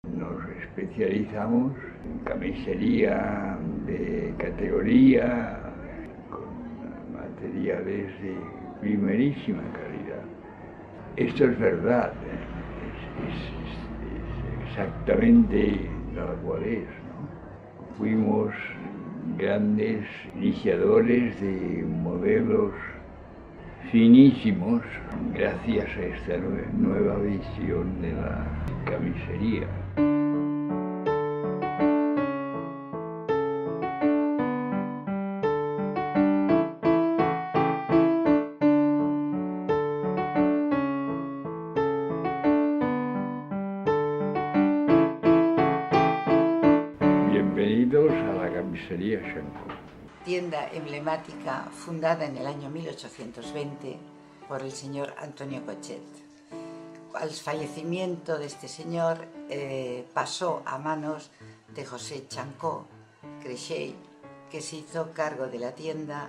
Nos especializamos en camisería de categoría, con materiales de primerísima calidad. Esto es verdad, es exactamente tal cual es, ¿no? Fuimos grandes iniciadores de modelos finísimos gracias a esta nueva visión de la camisería. Bienvenidos a la camisería Chanco. Tienda emblemática fundada en el año 1820 por el señor Antonio Cochet. Al fallecimiento de este señor pasó a manos de José Chancó Creixell, que se hizo cargo de la tienda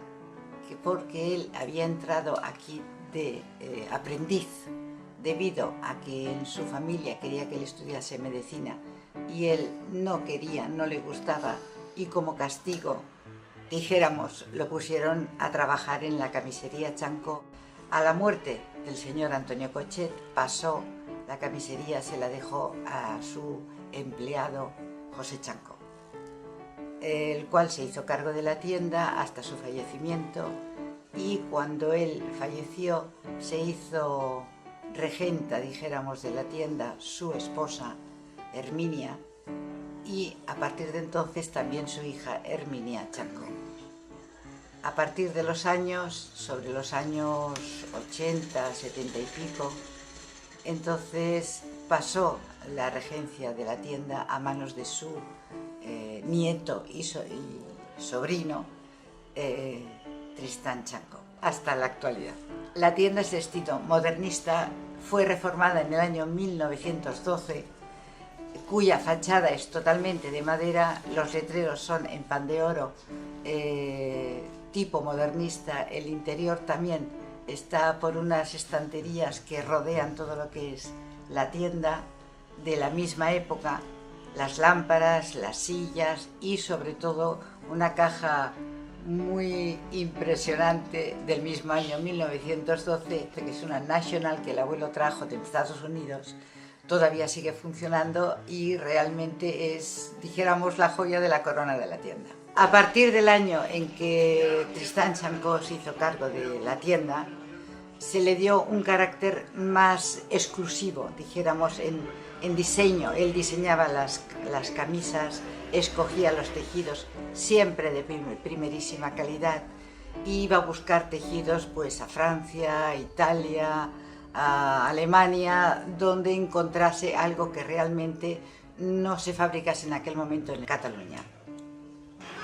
porque él había entrado aquí de aprendiz debido a que en su familia quería que él estudiase medicina y él no quería, no le gustaba, y como castigo, dijéramos, lo pusieron a trabajar en la camisería Chancó. A la muerte del señor Antonio Cochet pasó la camisería, se la dejó a su empleado José Chancó, el cual se hizo cargo de la tienda hasta su fallecimiento, y cuando él falleció se hizo regenta, dijéramos, de la tienda su esposa Herminia, y a partir de entonces también su hija Herminia Chancó. A partir de los años, sobre los años 80, 70 y pico, entonces pasó la regencia de la tienda a manos de su nieto y sobrino, Tristán Chancó, hasta la actualidad. La tienda es de estilo modernista, fue reformada en el año 1912, cuya fachada es totalmente de madera, los letreros son en pan de oro, tipo modernista. El interior también está por unas estanterías que rodean todo lo que es la tienda, de la misma época, las lámparas, las sillas y sobre todo una caja muy impresionante del mismo año 1912, que es una National que el abuelo trajo de Estados Unidos. Todavía sigue funcionando y realmente es, dijéramos, la joya de la corona de la tienda. A partir del año en que Tristán Chancó se hizo cargo de la tienda, se le dio un carácter más exclusivo, dijéramos, en diseño. Él diseñaba las camisas, escogía los tejidos siempre de primerísima calidad, y iba a buscar tejidos pues a Francia, a Italia, a Alemania, donde encontrase algo que realmente no se fabricase en aquel momento en Cataluña.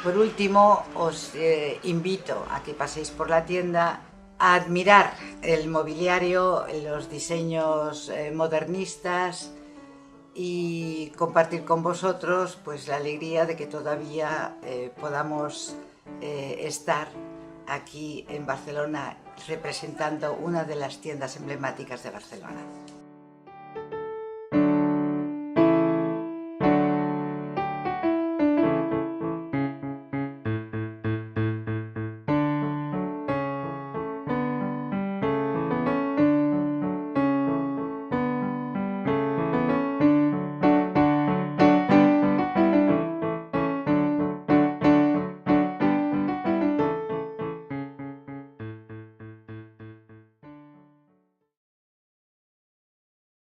Por último, os invito a que paséis por la tienda a admirar el mobiliario, los diseños modernistas, y compartir con vosotros pues la alegría de que todavía podamos estar aquí en Barcelona representando una de las tiendas emblemáticas de Barcelona.